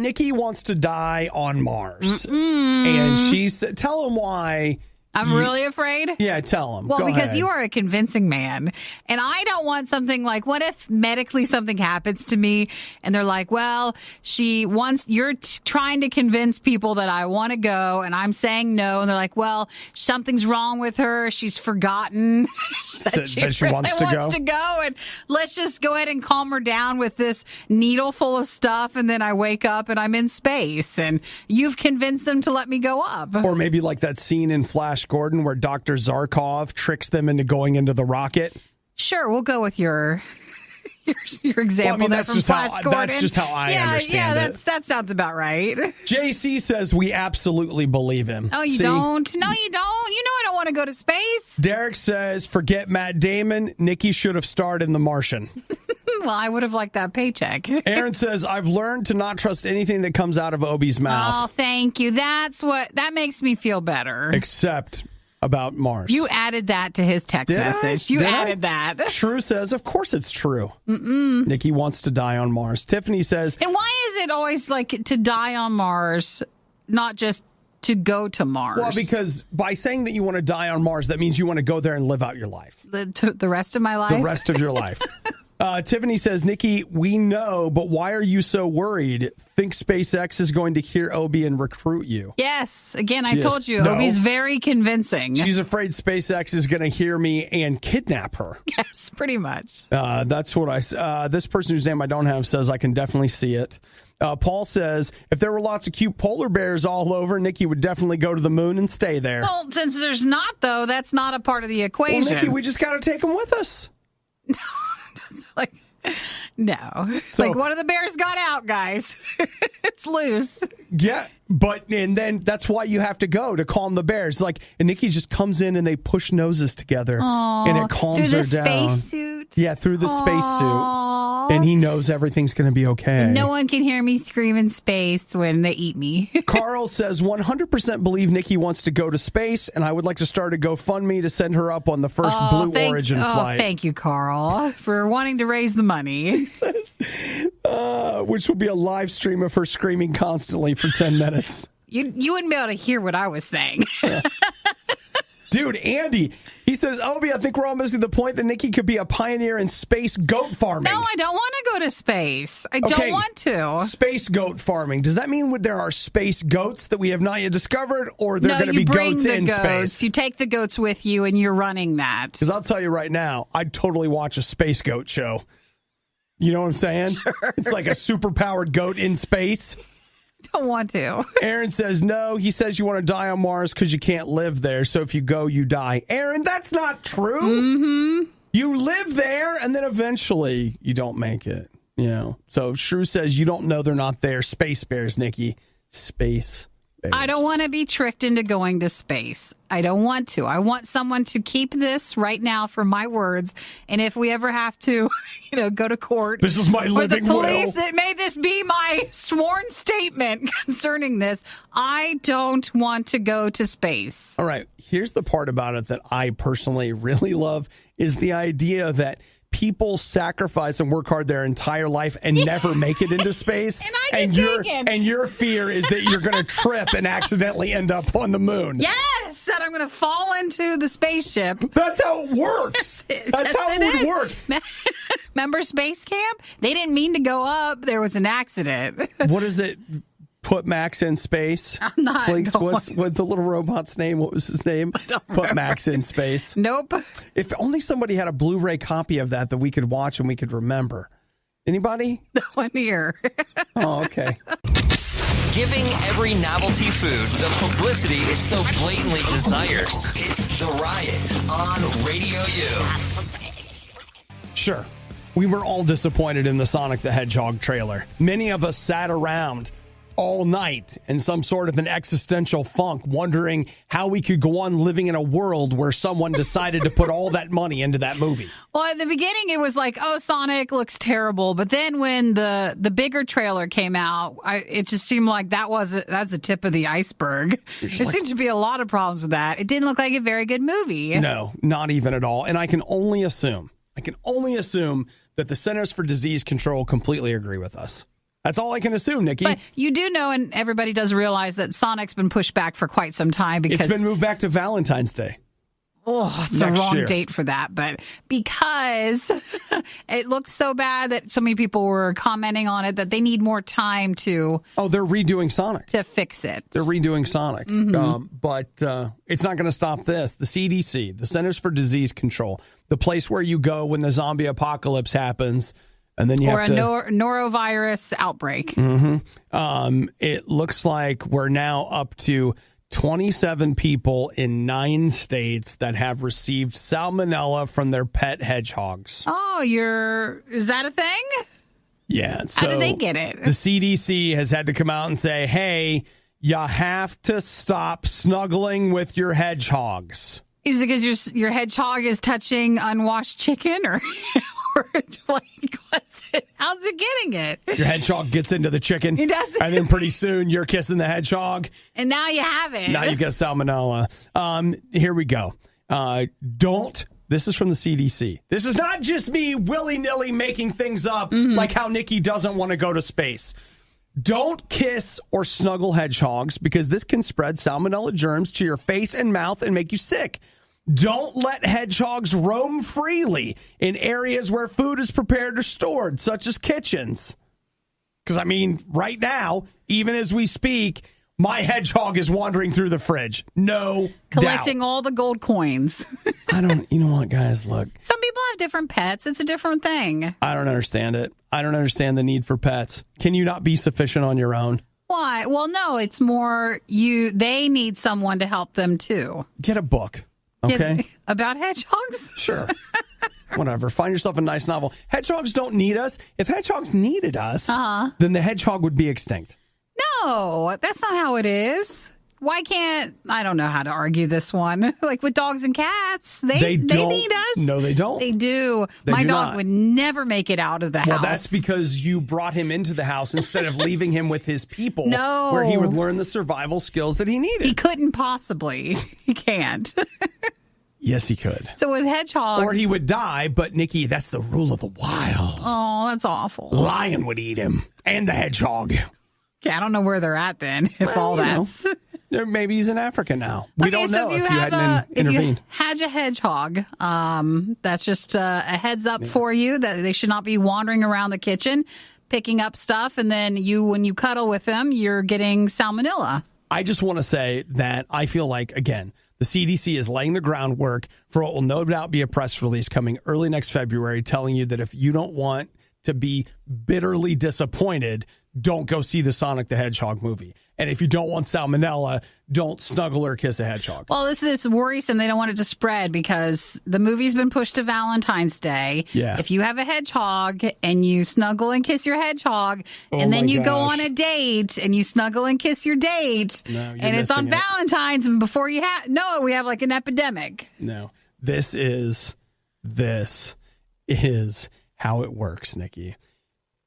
Nikki wants to die on Mars. And she said, tell him why. I'm really afraid? Yeah, tell him. Well, Go because ahead. you are a convincing man. And I don't want something like, what if medically something happens to me? And they're like, well, you're trying to convince people that I want to go. And I'm saying no. And they're like, well, something's wrong with her. She's forgotten that she really wants to go. And let's just go ahead and calm her down with this needle full of stuff. And then I wake up and I'm in space. And you've convinced them to let me go up. Or maybe like that scene in Flash Gordon where Dr. Zarkov tricks them into going into the rocket. Sure, we'll go with your example there from Flash Gordon. That's just how I understand it. That sounds about right. JC says we absolutely believe him. Oh, you don't? No, you don't. You know I don't want to go to space. Derek says forget Matt Damon. Nikki should have starred in The Martian. Well, I would have liked that paycheck. Aaron says, I've learned to not trust anything that comes out of Obi's mouth. Oh, thank you. That makes me feel better. Except about Mars. You added that to his text message. You added that. Shrew says, of course it's true. Nikki wants to die on Mars. Tiffany says... And why is it always like to die on Mars, not just to go to Mars? Well, because by saying that you want to die on Mars, that means you want to go there and live out your life. The rest of my life? The rest of your life. Tiffany says, Nikki, we know, but why are you so worried? Think SpaceX is going to hear Obi and recruit you? Yes. Again, I told you, Obi's very convincing. She's afraid SpaceX is going to hear me and kidnap her. Yes, pretty much. That's what this person whose name I don't have says I can definitely see it. Paul says, if there were lots of cute polar bears all over, Nikki would definitely go to the moon and stay there. Well, since there's not, though, that's not a part of the equation. Well, Nikki, we just got to take them with us. No. So, one of the bears got out, guys. It's loose. Yeah, and then that's why you have to go to calm the bears. And Nikki just comes in and they push noses together. Aww, and it calms her down. Through the spacesuit? Yeah, through the spacesuit. And he knows everything's going to be okay. No one can hear me scream in space when they eat me. Carl says, 100% believe Nikki wants to go to space, and I would like to start a GoFundMe to send her up on the first Blue Origin flight. Thank you, Carl, for wanting to raise the money. He says, which will be a live stream of her screaming constantly for 10 minutes. You wouldn't be able to hear what I was saying. Yeah. Dude, Andy, he says, Obi, I think we're all missing the point that Nikki could be a pioneer in space goat farming. No, I don't want to go to space. I don't want to. Space goat farming. Does that mean there are space goats that we have not yet discovered, or they're going to be goats in space? You take the goats with you, and you're running that. Because I'll tell you right now, I'd totally watch a space goat show. You know what I'm saying? Sure. It's like a super-powered goat in space. Don't want to. Aaron says no. He says you want to die on Mars because you can't live there. So if you go, you die. Aaron, that's not true. Mm-hmm. You live there, and then eventually you don't make it. So Shrew says you don't know they're not there. Space bears, Nikki. Space bears. I don't want to be tricked into going to space. I don't want to. I want someone to keep this right now for my words. And if we ever have to, go to court. This is my living will. Or the police, that may this be my sworn statement concerning this. I don't want to go to space. All right. Here's the part about it that I personally really love is the idea that people sacrifice and work hard their entire life and never make it into space. And your fear is that you're going to trip and accidentally end up on the moon. Yes, and I'm going to fall into the spaceship. That's how it works. That's how it would work. Remember Space Camp? They didn't mean to go up. There was an accident. What is it? Put Max in space. I'm not. Please, what's the little robot's name? What was his name? Put Max in space. Nope. If only somebody had a Blu-ray copy of that we could watch and we could remember. Anybody? No one here. Oh, okay. giving every novelty food the publicity it so blatantly desires. It's The Riot on Radio U. Sure, we were all disappointed in the Sonic the Hedgehog trailer. Many of us sat around all night in some sort of an existential funk, wondering how we could go on living in a world where someone decided to put all that money into that movie. Well, at the beginning, it was like, oh, Sonic looks terrible. But then when the bigger trailer came out, it just seemed like that's the tip of the iceberg. There seemed to be a lot of problems with that. It didn't look like a very good movie. No, not even at all. And I can only assume that the Centers for Disease Control completely agree with us. That's all I can assume, Nikki. But you do know, and everybody does realize, that Sonic's been pushed back for quite some time because it's been moved back to Valentine's Day. Oh, it's next a wrong year. date for that. But because it looked so bad that so many people were commenting on it that they need more time to... Oh, they're redoing Sonic. To fix it. They're redoing Sonic. But it's not going to stop this. The CDC, the Centers for Disease Control, the place where you go when the zombie apocalypse happens... And then you have to, norovirus outbreak. It looks like we're now up to 27 people in 9 states that have received salmonella from their pet hedgehogs. Oh, is that a thing? Yeah. So how did they get it? The CDC has had to come out and say, hey, you have to stop snuggling with your hedgehogs. Is it because your hedgehog is touching unwashed chicken or like what's it? How's it getting it? Your hedgehog gets into the chicken. He does. And then pretty soon you're kissing the hedgehog. And now you have it. Now you get salmonella. Here we go. This is from the CDC. This is not just me willy-nilly making things up like how Nikki doesn't want to go to space. Don't kiss or snuggle hedgehogs because this can spread salmonella germs to your face and mouth and make you sick. Don't let hedgehogs roam freely in areas where food is prepared or stored, such as kitchens. Because, right now, even as we speak, my hedgehog is wandering through the fridge. No Collecting doubt. all the gold coins. You know what, guys, look. Some people have different pets. It's a different thing. I don't understand it. I don't understand the need for pets. Can you not be sufficient on your own? Why? Well, no, it's more they need someone to help them, too. Get a book. Okay. About hedgehogs? Sure. Whatever. Find yourself a nice novel. Hedgehogs don't need us. If hedgehogs needed us, then the hedgehog would be extinct. No, that's not how it is. Why can't... I don't know how to argue this one. Like with dogs and cats, they need us. No, they don't. They do. My dog would never make it out of the house. Well, that's because you brought him into the house instead of leaving him with his people. No. Where he would learn the survival skills that he needed. He couldn't possibly. He can't. Yes, he could. So with hedgehogs... Or he would die, but Nikki, that's the rule of the wild. Oh, that's awful. Lion would eat him. And the hedgehog. Okay, I don't know where they're at then, if all that's... Maybe he's in Africa now. We don't know if you hadn't intervened. If you had a hedgehog, that's just a heads up for you that they should not be wandering around the kitchen, picking up stuff, and then when you cuddle with them, you're getting salmonella. I just want to say that I feel like, again, the CDC is laying the groundwork for what will no doubt be a press release coming early next February telling you that if you don't want to be bitterly disappointed, don't go see the Sonic the Hedgehog movie. And if you don't want salmonella, don't snuggle or kiss a hedgehog. Well, this is worrisome. They don't want it to spread because the movie's been pushed to Valentine's Day. Yeah. If you have a hedgehog and you snuggle and kiss your hedgehog, and then you go on a date and you snuggle and kiss your date, and it's on Valentine's, and before you we have like an epidemic. No, this is how it works, Nikki.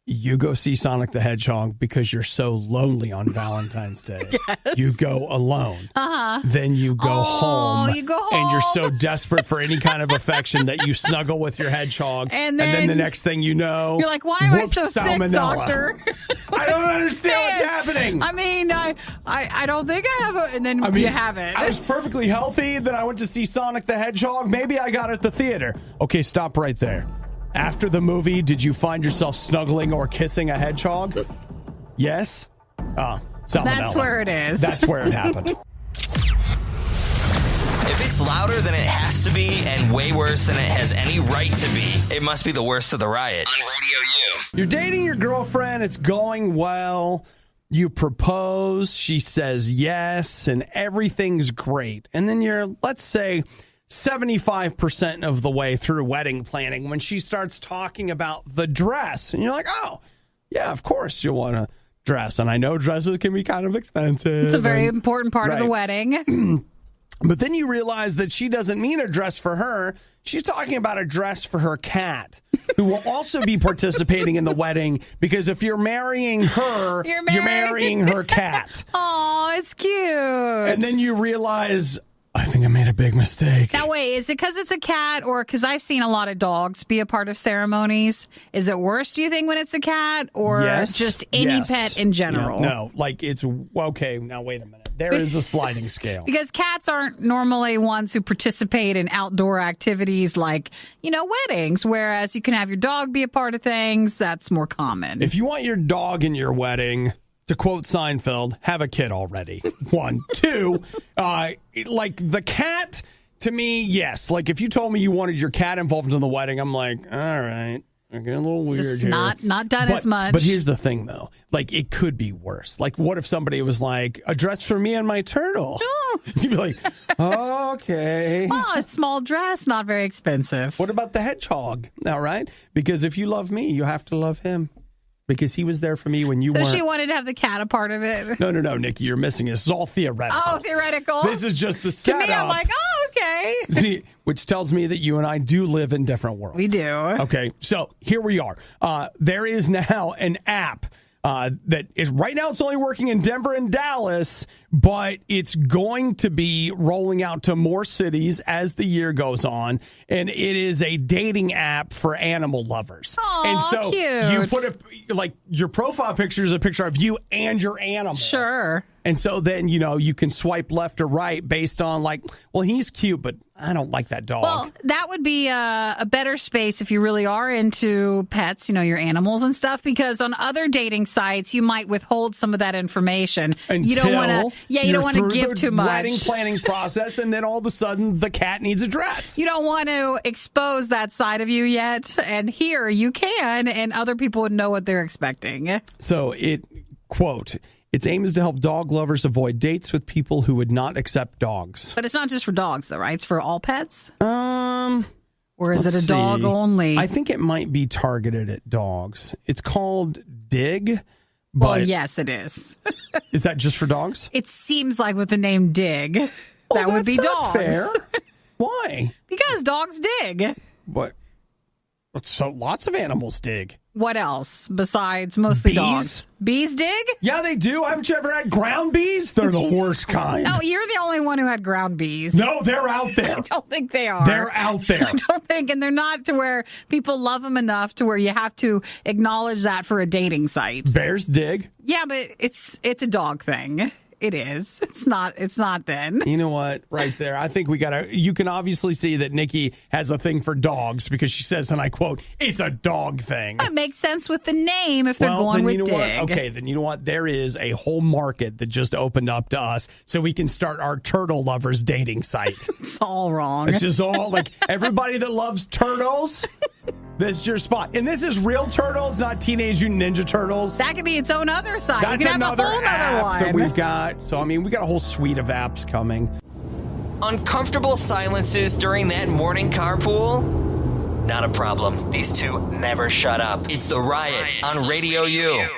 You go see Sonic the Hedgehog because you're so lonely on Valentine's Day. Yes. You go alone. Then you go home. You go home. And you're so desperate for any kind of affection that you snuggle with your hedgehog. And then the next thing you know, you're like, why am I so salmonella. sick, doctor? I don't understand what's happening. I don't think I have it. And then you have it. I was perfectly healthy. Then I went to see Sonic the Hedgehog. Maybe I got it at the theater. Okay, stop right there. After the movie, did you find yourself snuggling or kissing a hedgehog? Yes? Salmonella. That's where it is. That's where it happened. If it's louder than it has to be and way worse than it has any right to be, it must be the worst of the riot on Radio U. You're dating your girlfriend. It's going well. You propose, she says yes, and everything's great. And then you're, let's say, 75% of the way through wedding planning when she starts talking about the dress. And you're like, oh, yeah, of course you'll want a dress. And I know dresses can be kind of expensive. It's a very important part of the wedding. But then you realize that she doesn't mean a dress for her. She's talking about a dress for her cat, who will also be participating in the wedding, because if you're marrying her, you're marrying her cat. Oh, it's cute. And then you realize, I think I made a big mistake. Now, wait, is it because it's a cat, or because I've seen a lot of dogs be a part of ceremonies? Is it worse, do you think, when it's a cat, or just any pet in general? No, like it's, okay, now wait a minute. There is a sliding scale. Because cats aren't normally ones who participate in outdoor activities like, weddings, whereas you can have your dog be a part of things. That's more common. If you want your dog in your wedding, to quote Seinfeld, have a kid already. 1, 2, like the cat, to me, yes. Like if you told me you wanted your cat involved in the wedding, I'm like, all right. We're getting a little weird just here. Not done as much. But here's the thing, though. Like, it could be worse. Like, what if somebody was like, a dress for me and my turtle? Oh. You'd be like, okay. Oh, a small dress, not very expensive. What about the hedgehog? All right? Because if you love me, you have to love him. Because he was there for me when you weren't. So she wanted to have the cat a part of it? No, Nikki, you're missing it. This is all theoretical. Oh, theoretical? This is just the setup. To me, I'm like, oh, okay. See, which tells me that you and I do live in different worlds. We do. Okay, so here we are. There is now an app that is, right now it's only working in Denver and Dallas, but it's going to be rolling out to more cities as the year goes on. And it is a dating app for animal lovers. Aw, and so cute. you put your profile picture is a picture of you and your animal. Sure. And so then, you can swipe left or right based on well, he's cute, but I don't like that dog. Well, that would be a better space if you really are into pets, your animals and stuff, because on other dating sites, you might withhold some of that information. You don't want to, you don't want to give too much. Wedding planning process, and then all of a sudden, the cat needs a dress. You don't want to expose that side of you yet, and here you can, and other people would know what they're expecting. So quote, its aim is to help dog lovers avoid dates with people who would not accept dogs. But it's not just for dogs, though, right? It's for all pets? Or is it a dog only? I think it might be targeted at dogs. It's called Dig. Well, yes, it is. Is that just for dogs? It seems like with the name Dig, that would be dogs. Fair. Why? Because dogs dig. What? So lots of animals dig. What else besides mostly bees? Dogs? Bees dig? Yeah, they do. Haven't you ever had ground bees? They're the worst kind. Oh, you're the only one who had ground bees. No, they're out there. I don't think they are. They're out there. I don't think, and they're not to where people love them enough to where you have to acknowledge that for a dating site. Bears dig. Yeah, but it's a dog thing. It is. It's not then. You know what? Right there. I think you can obviously see that Nikki has a thing for dogs because she says, and I quote, it's a dog thing. It makes sense with the name if they're going with dig. What? Okay, then you know what? There is a whole market that just opened up to us so we can start our turtle lovers dating site. It's all wrong. It's just all like everybody that loves turtles. This is your spot. And this is real turtles, not Teenage Mutant Ninja Turtles. That could be its own other side. That's you can have a whole app other one that we've got. So, we got a whole suite of apps coming. Uncomfortable silences during that morning carpool? Not a problem. These two never shut up. It's the Riot on Radio U.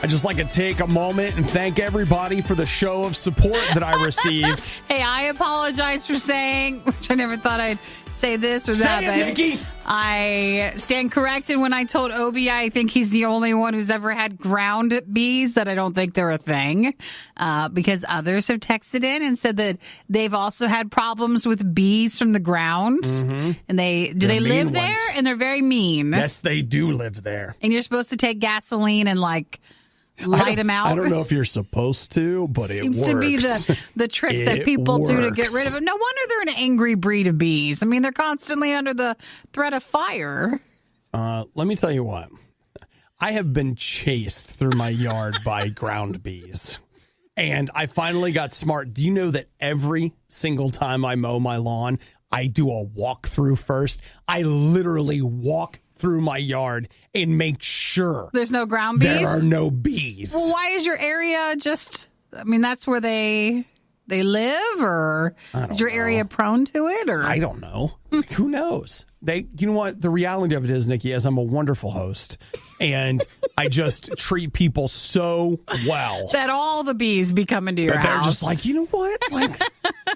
I'd just like to take a moment and thank everybody for the show of support that I received. Hey, I apologize for saying, which I never thought I'd say this or that. Say it, Nikki. I stand corrected when I told Obi I think he's the only one who's ever had ground bees, that I don't think they're a thing, because others have texted in and said that they've also had problems with bees from the ground. Mm-hmm. And they live there? And they're very mean. Yes, they do live there. And you're supposed to take gasoline and light them out. I don't know if you're supposed to, but it works. Seems to be the trick that people do to get rid of them. No wonder they're an angry breed of bees. I mean, they're constantly under the threat of fire. Let me tell you what. I have been chased through my yard by ground bees. And I finally got smart. Do you know that every single time I mow my lawn, I do a walkthrough first? I literally walk through my yard and make sure there's no ground bees? there are no bees. Well, why is your area that's where they live, or is your area prone to it? Or I don't know. Like, who knows? You know what? The reality of it is, Nikki, is I'm a wonderful host, and I just treat people so well that all the bees be coming to your house. They're just like, you know what? Like,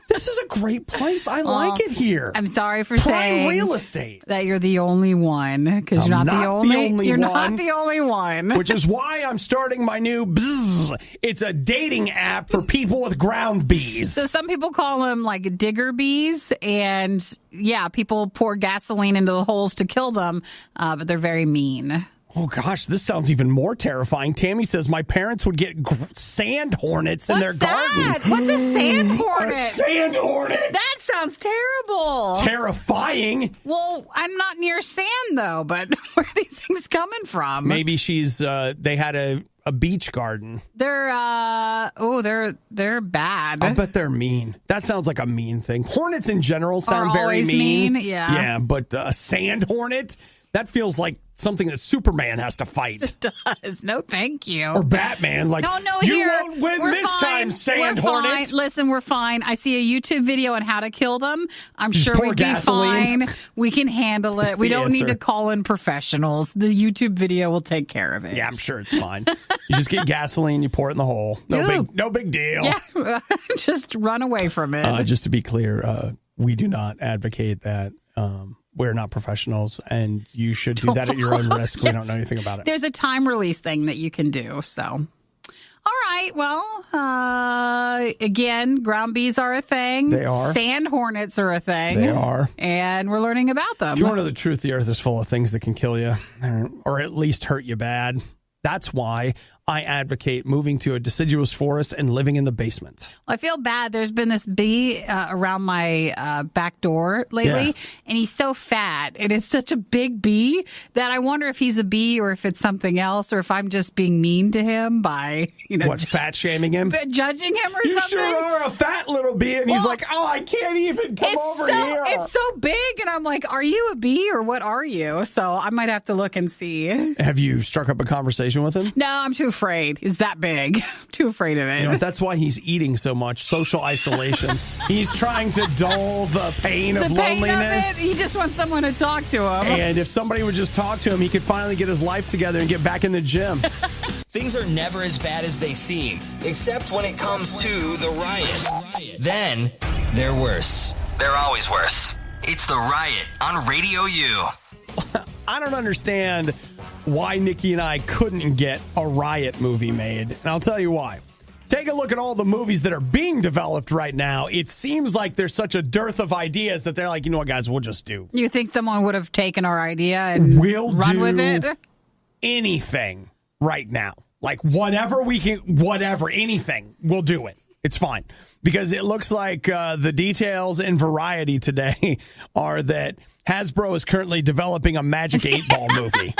this is a great place. I like it here. I'm sorry for Prime saying real estate that you're the only one, because you're not the only. You're not the only one. Which is why I'm starting my new Bzz. It's a dating app for people with ground bees. So some people call them like digger bees, and yeah, people pour gasoline into the holes to kill them, but they're very mean. Oh, gosh, this sounds even more terrifying. Tammy says my parents would get sand hornets in their garden. What's a sand hornet? A sand hornet! That sounds terrible. Terrifying. Well, I'm not near sand, though, but where are these things coming from? Maybe they had a beach garden. They're bad. I bet they're mean. That sounds like a mean thing. Hornets in general sound Are very always mean. Yeah. Yeah, but a sand hornet? That feels like something that Superman has to fight. It does. No, thank you. Or Batman. Like, you won't win this time, sand hornet. Listen, we're fine. I see a YouTube video on how to kill them. I'm Just sure pour we'd gasoline. be fine. We can handle it. We don't need to call in professionals. The YouTube video will take care of it. Yeah, I'm sure it's fine. You just get gasoline, you pour it in the hole. No big deal. Yeah, just run away from it. Just to be clear, we do not advocate that. We're not professionals, and you should do that at your own risk. Yes. We don't know anything about it. There's a time release thing that you can do. So, all right. Well, again, ground bees are a thing. They are. Sand hornets are a thing. They are. And we're learning about them. If you want to know the truth, the earth is full of things that can kill you, or at least hurt you bad. That's why I advocate moving to a deciduous forest and living in the basement. I feel bad. There's been this bee around my back door lately, and he's so fat, and it's such a big bee that I wonder if he's a bee or if it's something else, or if I'm just being mean to him by, fat shaming him? Judging him or you something? You sure are a fat little bee, and he's like, oh, I can't even come over here. It's so big, and I'm like, are you a bee or what are you? So I might have to look and see. Have you struck up a conversation with him? No, I'm too afraid. It's that big. I'm too afraid of it. That's why he's eating so much. Social isolation. He's trying to dull the pain of loneliness. He just wants someone to talk to him. And if somebody would just talk to him, he could finally get his life together and get back in the gym. Things are never as bad as they seem, except when it comes to the riot. Then they're worse. They're always worse. It's the Riot on Radio U. I don't understand why Nikki and I couldn't get a Riot movie made. And I'll tell you why. Take a look at all the movies that are being developed right now. It seems like there's such a dearth of ideas that they're like, you know what, guys, we'll just do. You think someone would have taken our idea and run with it? Anything right now. Like whatever, anything, we'll do it. It's fine. Because it looks like the details in Variety today are that Hasbro is currently developing a Magic 8-Ball movie.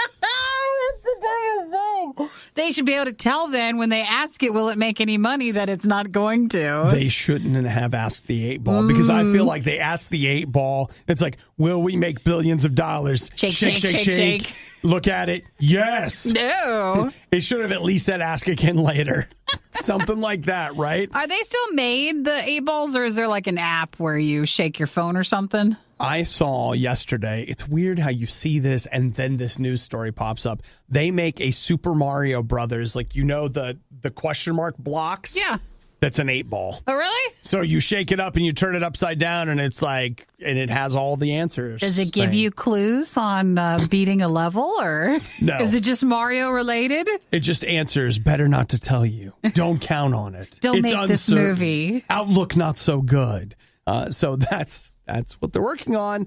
They should be able to tell then when they ask it, will it make any money, that it's not going to. They shouldn't have asked the 8-Ball because I feel like they asked the 8-Ball. It's like, will we make billions of dollars? Shake. Look at it. Yes. No. It should have at least said ask again later. Something like that, right? Are they still made, the 8-Balls, or is there like an app where you shake your phone or something? I saw yesterday, it's weird how you see this and then this news story pops up. They make a Super Mario Brothers, like, the question mark blocks? Yeah. That's an 8-Ball. Oh, really? So you shake it up and you turn it upside down and it's like, and it has all the answers. Does it give you clues on beating a level, or no? Is it just Mario related? It just answers, better not to tell you. Don't count on it. Don't it's make uncertain. This movie. Outlook not so good. So that's what they're working on.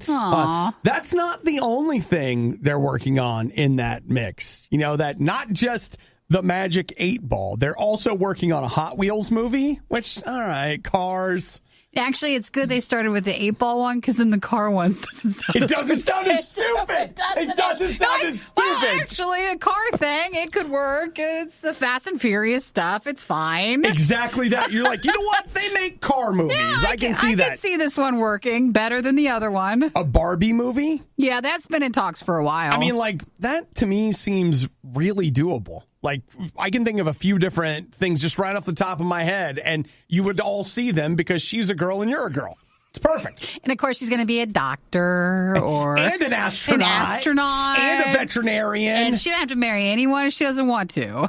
That's not the only thing they're working on in that mix. That not just the Magic 8-Ball. They're also working on a Hot Wheels movie, which, all right, cars. Actually, it's good they started with the 8-ball one because then the car ones doesn't sound It doesn't sound as stupid. It doesn't sound as stupid. Well, actually, a car thing, it could work. It's the Fast and Furious stuff. It's fine. Exactly that. You're like, you know what? They make car movies. Yeah, I can see that. I can see this one working better than the other one. A Barbie movie? Yeah, that's been in talks for a while. I mean, like, that to me seems really doable. Like, I can think of a few different things just right off the top of my head, and you would all see them because she's a girl and you're a girl. It's perfect. And, of course, she's going to be a doctor or... And an astronaut. And a veterinarian. And she doesn't have to marry anyone if she doesn't want to.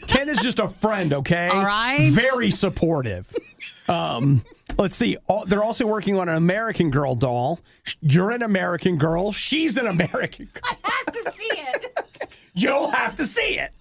Ken is just a friend, okay? All right. Very supportive. Let's see. They're also working on an American Girl doll. You're an American Girl. She's an American Girl. I have to see it. You'll have to see it.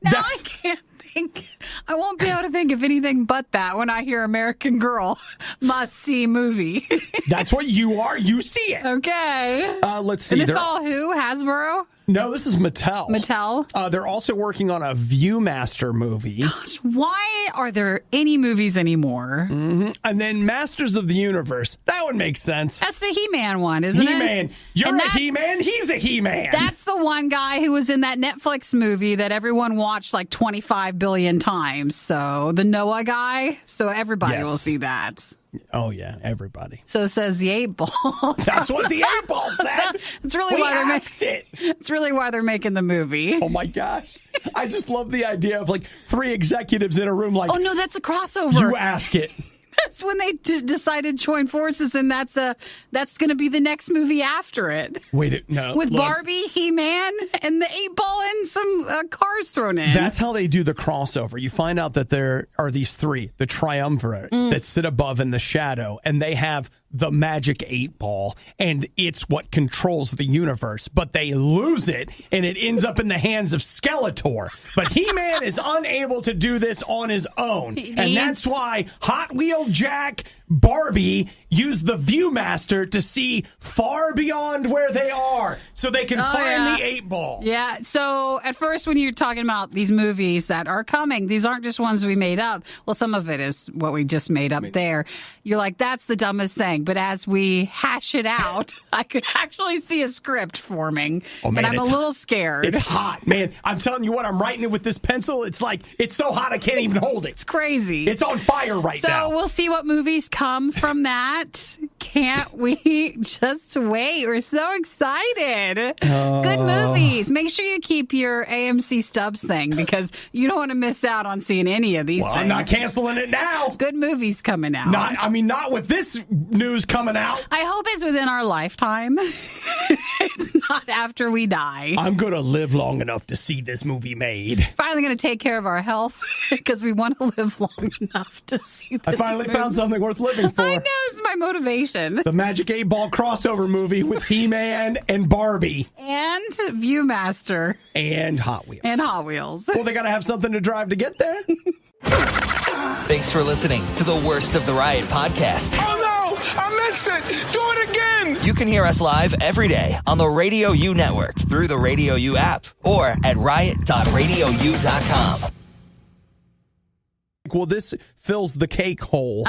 Now I can't think. I won't be able to think of anything but that when I hear American Girl must-see movie. That's what you are. You see it. Okay. Let's see. And this all who? Hasbro? No, this is Mattel. Mattel? They're also working on a Viewmaster movie. Gosh, why are there any movies anymore? Mm-hmm. And then Masters of the Universe. That would make sense. That's the He-Man one, isn't it? He-Man. You're a He-Man. He's a He-Man. That's the one guy who was in that Netflix movie that everyone watched like 25 billion times. So the Noah guy. So everybody will see that. Oh, yeah, everybody. So says the 8-ball. That's what the 8-ball said. It's really It's really why they're making the movie. Oh, my gosh. I just love the idea of like 3 executives in a room like... Oh, no, that's a crossover. You ask it. That's when they decided to join forces, and that's going to be the next movie after it. Wait, no. With Barbie, He-Man, and the 8-ball and some cars thrown in. That's how they do the crossover. You find out that there are these 3, the triumvirate, that sit above in the shadow, and they have the magic 8-ball, and it's what controls the universe. But they lose it, and it ends up in the hands of Skeletor. But He-Man is unable to do this on his own, and that's why Hot Wheel Jack, Barbie use the Viewmaster to see far beyond where they are so they can find the 8-ball. Yeah, so at first when you're talking about these movies that are coming, these aren't just ones we made up. Well, some of it is what we just made up there. You're like, that's the dumbest thing. But as we hash it out, I could actually see a script forming. Oh, man, and I'm a little scared. It's hot, man. I'm telling you what, I'm writing it with this pencil. It's like, it's so hot I can't even hold it. It's crazy. It's on fire now. So we'll see what movies come from that. Can't we just wait? We're so excited. Good movies. Make sure you keep your AMC Stubs thing because you don't want to miss out on seeing any of these things. I'm not canceling it now. Good movies coming out. Not with this news coming out. I hope it's within our lifetime. It's not after we die. I'm going to live long enough to see this movie made. Finally going to take care of our health because we want to live long enough to see this I finally found something worth living for. I know, this is my motivation. The Magic 8-Ball crossover movie with He-Man and Barbie. And Viewmaster. And Hot Wheels. Well, they got to have something to drive to get there. Thanks for listening to the Worst of the Riot podcast. Oh, no! I missed it! Do it again! You can hear us live every day on the RadioU network through the RadioU app or at riot.radiou.com. Well, this fills the cake hole.